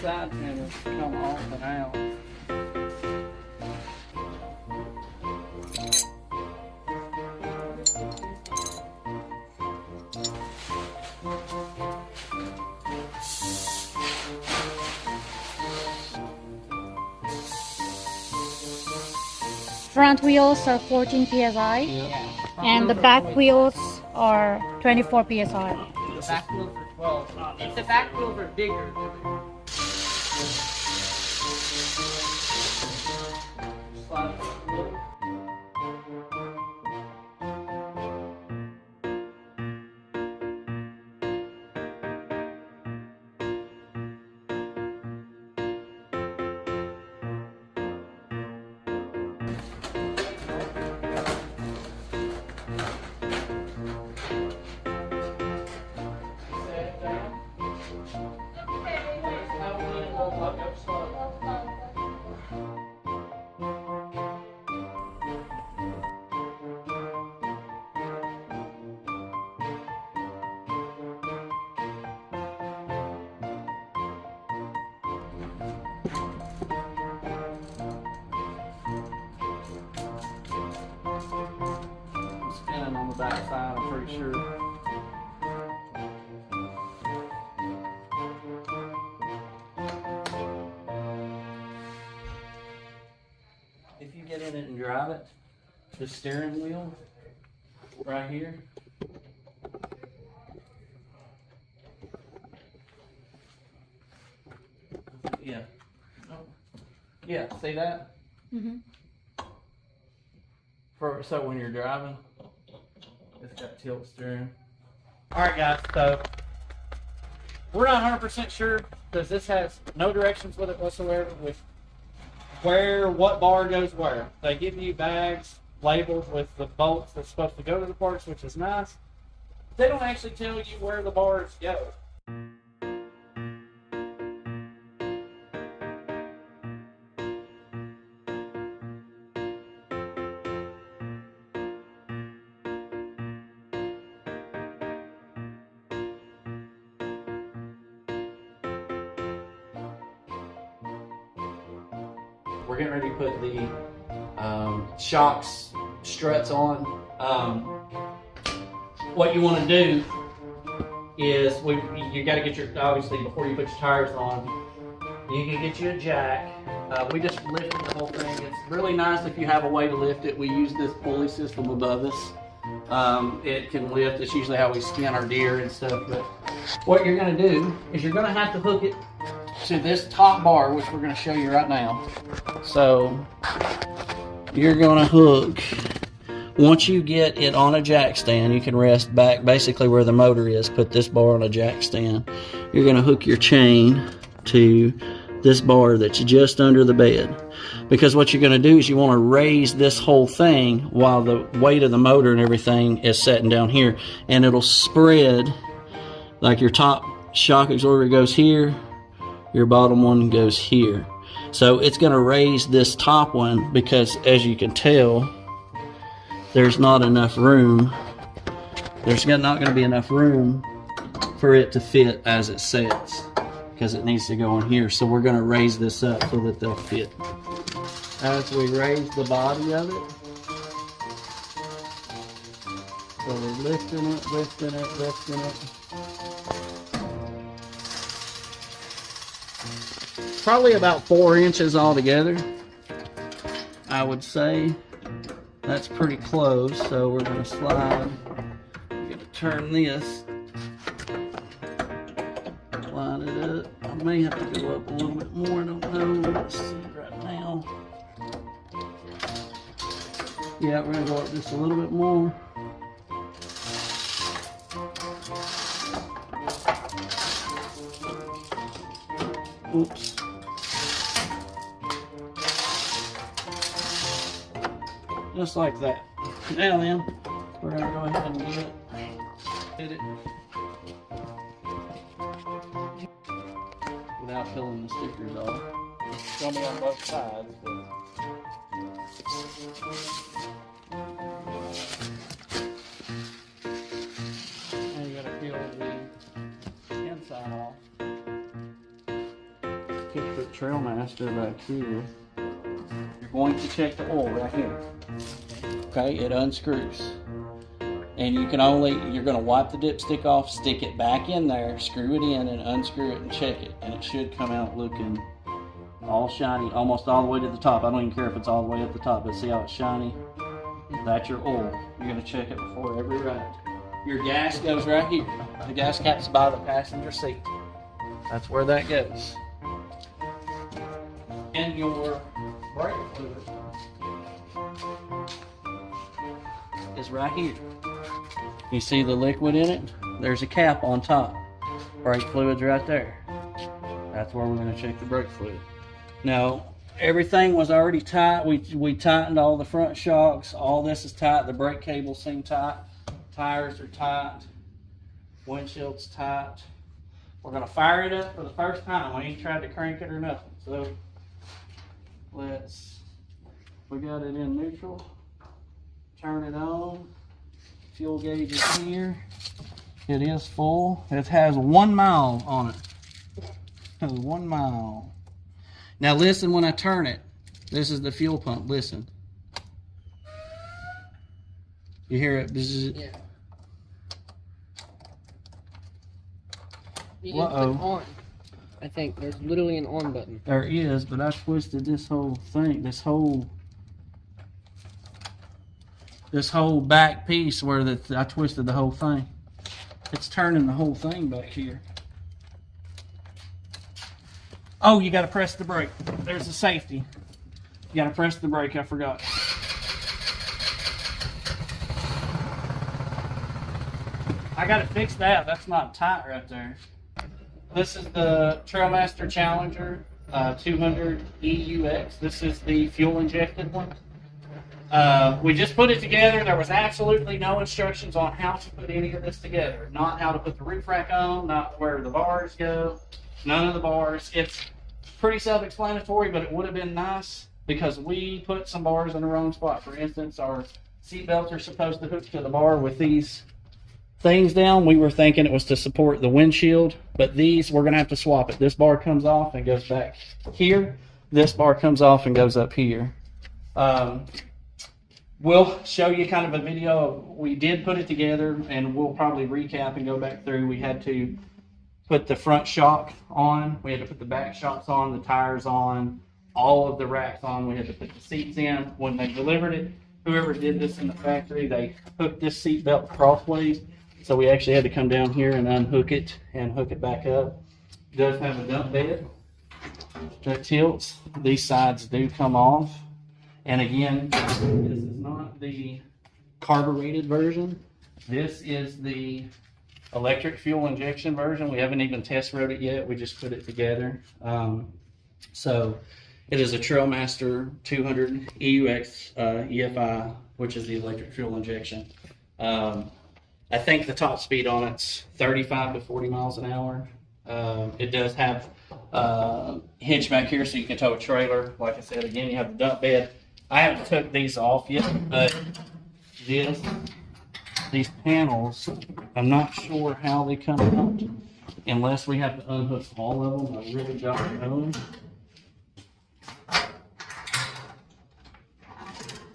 side panels come off and out. Front wheels are 14 psi, and the back wheels are 24 psi. The back wheels are 12. If the back wheels are bigger, slide it a little. Spinning on the back side, I'm pretty sure. If you get in it and drive it, the steering wheel right here, yeah, yeah, see that? Mm-hmm. So when you're driving, it's got tilt steering. All right, guys. So we're not 100% sure because this has no directions with it whatsoever with what bar goes where. They give you bags labeled with the bolts that's supposed to go to the parts, which is nice. They don't actually tell you where the bars go. We're getting ready to put the shocks, struts on. What you want to do is you got to get your, obviously before you put your tires on, you can get you a jack. We just lifted the whole thing. It's really nice if you have a way to lift it. We use this pulley system above us. It can lift. It's usually how we skin our deer and stuff. But what you're going to do is you're going to have to hook it to this top bar, which we're going to show you right now. So you're going to hook, once you get it on a jack stand, you can rest back basically where the motor is, put this bar on a jack stand. You're going to hook your chain to this bar that's just under the bed, because what you're going to do is you want to raise this whole thing while the weight of the motor and everything is sitting down here, and it'll spread. Like your top shock absorber goes here, your bottom one goes here. So it's going to raise this top one because, as you can tell, there's not enough room. There's not going to be enough room for it to fit as it sets, because it needs to go in here. So we're going to raise this up so that they'll fit. As we raise the body of it, so we're lifting it, lifting it, lifting it. Probably about 4 inches altogether, I would say. That's pretty close, so we're going to slide. We're going to turn this, line it up. I may have to go up a little bit more, I don't know. Let's see right now. Yeah, we're going to go up just a little bit more. Oops. Just like that. Now then, we're going to go ahead and get it. Hit it. Without pulling the stickers off. It's going to be on both sides. Now you got to peel the inside off. Trailmaster back here. You're going to check the oil right here. Okay, it unscrews. And you're going to wipe the dipstick off, stick it back in there, screw it in, and unscrew it and check it. And it should come out looking all shiny, almost all the way to the top. I don't even care if it's all the way up the top, but see how it's shiny? That's your oil. You're going to check it before every ride. Your gas goes right here. The gas cap's by the passenger seat. That's where that goes. And your brake fluid is right here. You see the liquid in it? There's a cap on top. Brake fluid's right there. That's where we're going to check the brake fluid. Now, everything was already tight. We tightened all the front shocks. All this is tight. The brake cables seem tight. Tires are tight. Windshield's tight. We're going to fire it up for the first time. We ain't tried to crank it or nothing. So, we got it in neutral. Turn it on. Fuel gauge is here. It is full. It has 1 mile on it. It has 1 mile. Now listen when I turn it. This is the fuel pump. Listen. You hear it? Yeah. You need to click on. I think there's literally an on button. There is, but I twisted this whole thing. This whole back piece where I twisted the whole thing. It's turning the whole thing back here. Oh, you got to press the brake. There's the safety. You got to press the brake. I forgot. I got to fix that. That's not tight right there. This is the Trailmaster Challenger 200 EUX. This is the fuel injected one. We just put it together. There was absolutely no instructions on how to put any of this together. Not how to put the roof rack on, not where the bars go, none of the bars. It's pretty self-explanatory, but it would have been nice because we put some bars in the wrong spot. For instance, our seat belts are supposed to hook to the bar with these things down. We were thinking it was to support the windshield, but these, we're going to have to swap it. This bar comes off and goes back here. This bar comes off and goes up here. We'll show you kind of a video of, we did put it together, and we'll probably recap and go back through. We had to put the front shock on, we had to put the back shocks on, the tires on, all of the racks on. We had to put the seats in. When they delivered it, whoever did this in the factory, they hooked this seat belt crossways, so we actually had to come down here and unhook it and hook it back up. It does have a dump bed that tilts. These sides do come off. And again, this is not the carbureted version. This is the electric fuel injection version. We haven't even test rode it yet. We just put it together. So it is a Trailmaster 200 EUX EFI, which is the electric fuel injection. I think the top speed on it's 35 to 40 miles an hour. It does have a hitch back here so you can tow a trailer. Like I said, again, you have the dump bed. I haven't took these off yet, but these panels, I'm not sure how they come out unless we have to unhook all of them. I really don't know.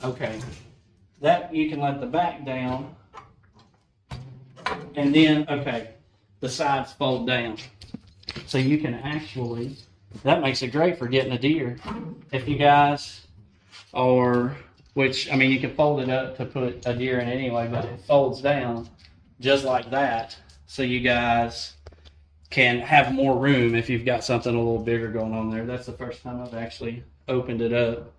Okay, that you can let the back down, and then, okay, the sides fold down. So you can actually, that makes it great for getting a deer. If you guys, or which, I mean, you can fold it up to put a deer in anyway, but it folds down just like that, so you guys can have more room if you've got something a little bigger going on there. That's the first time I've actually opened it up.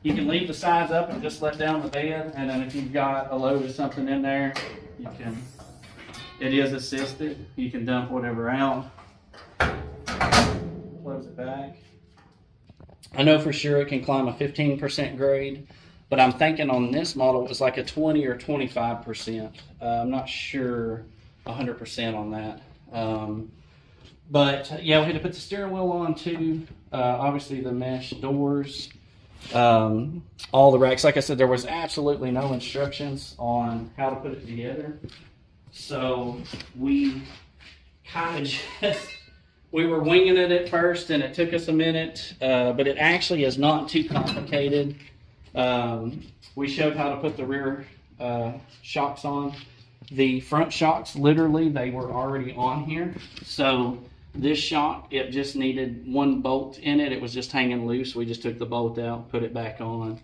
You can leave the sides up and just let down the bed, and then if you've got a load of something in there, you can, it is assisted. You can dump whatever out. Close it back. I know for sure it can climb a 15% grade, but I'm thinking on this model it was like a 20 or 25%. I'm not sure 100% on that. But yeah, we had to put the steering wheel on too. Obviously the mesh doors, all the racks. Like I said, there was absolutely no instructions on how to put it together. So we kind of just we were winging it at first, and it took us a minute, but it actually is not too complicated. We showed how to put the rear shocks on. The front shocks, literally, they were already on here. So this shock, it just needed one bolt in it. It was just hanging loose. We just took the bolt out, put it back on,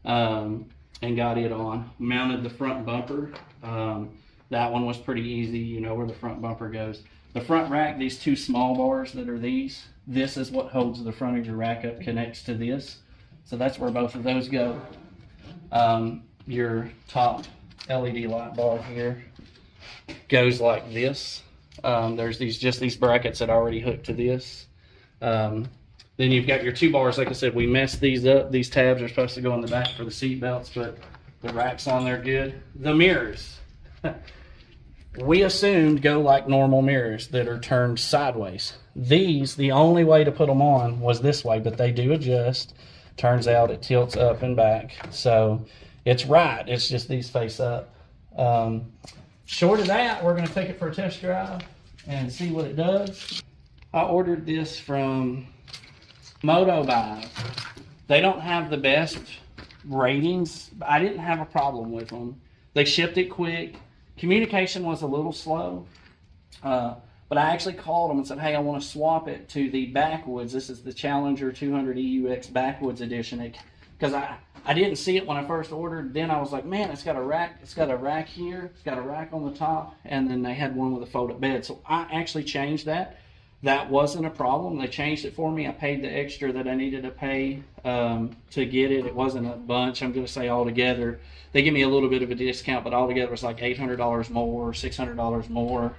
and got it on. Mounted the front bumper. That one was pretty easy, you know where the front bumper goes. The front rack, these two small bars that are these, this is what holds the front of your rack up, connects to this. So that's where both of those go. Your top LED light bar here goes like this. There's these brackets that already hook to this. Then you've got your two bars. Like I said, we messed these up. These tabs are supposed to go in the back for the seat belts, but the rack's on there good. The mirrors. We assumed go like normal mirrors that are turned sideways. These, the only way to put them on was this way, but they do adjust. Turns out it tilts up and back. So it's right. It's just these face up. Short of that, we're going to take it for a test drive and see what it does. I ordered this from Motobuys. They don't have the best ratings, but I didn't have a problem with them. They shipped it quick. Communication was a little slow, but I actually called them and said, hey, I want to swap it to the backwoods. This is the Challenger 200 EUX backwoods edition. Because I didn't see it when I first ordered. Then I was like, man, it's got a rack. It's got a rack here. It's got a rack on the top. And then they had one with a fold-up bed. So I actually changed that. That wasn't a problem. They changed it for me. I paid the extra that I needed to pay to get it. It wasn't a bunch. I'm going to say altogether. They give me a little bit of a discount, but altogether it was like $800 more, $600 more.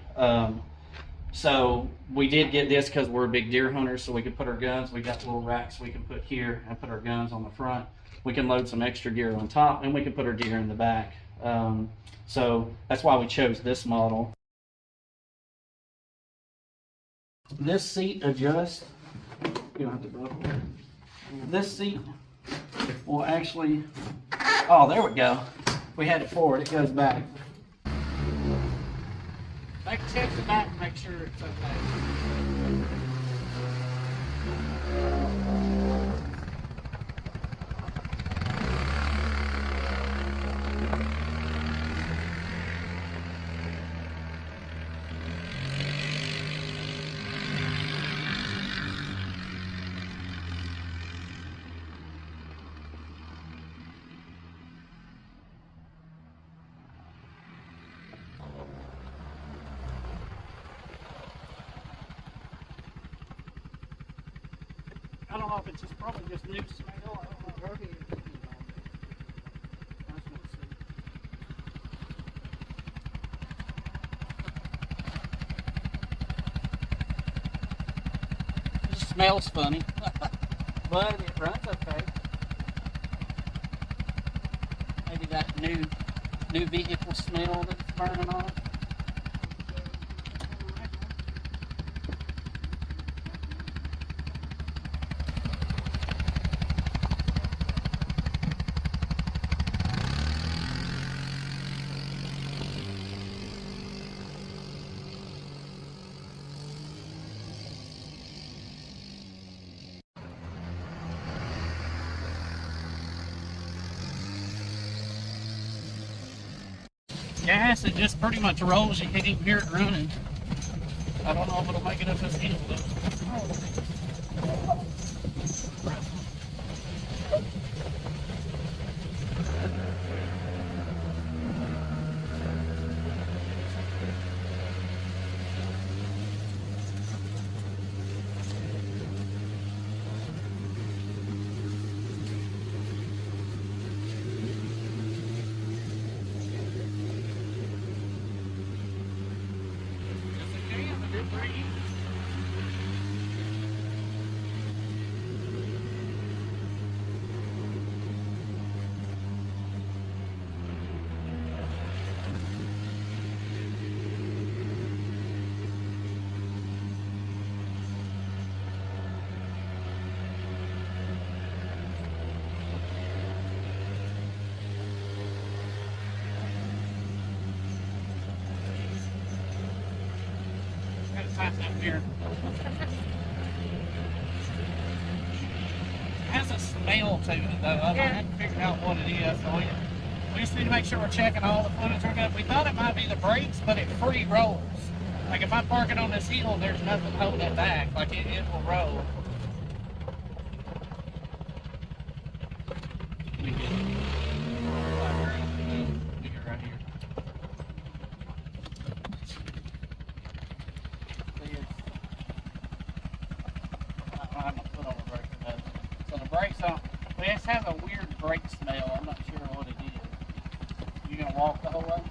So we did get this because we're big deer hunters, so we could put our guns. We got little racks we can put here and put our guns on the front. We can load some extra gear on top, and we can put our deer in the back. So that's why we chose this model. This seat adjusts. You don't have to buckle. This seat will actually, oh, there we go. We had it forward, it goes back. Check the back and make sure it's okay. I don't know if it's just probably just new smell. I don't know. It just smells funny, but it runs okay. Maybe that new vehicle smell that's burning off. Gas, it just pretty much rolls. You can't even hear it running. I don't know if it'll make it up this hill, but up here. It has a smell to it, though. I haven't figured out what it is. So we just need to make sure we're checking all the fluids are good. We thought it might be the brakes, but it free rolls. Like if I park it on this hill, there's nothing holding it back. Like it will roll. Let me get it. Right here. I have my foot on the brake. So the brakes don't. This has a weird brake smell. I'm not sure what it is. You gonna walk the whole way?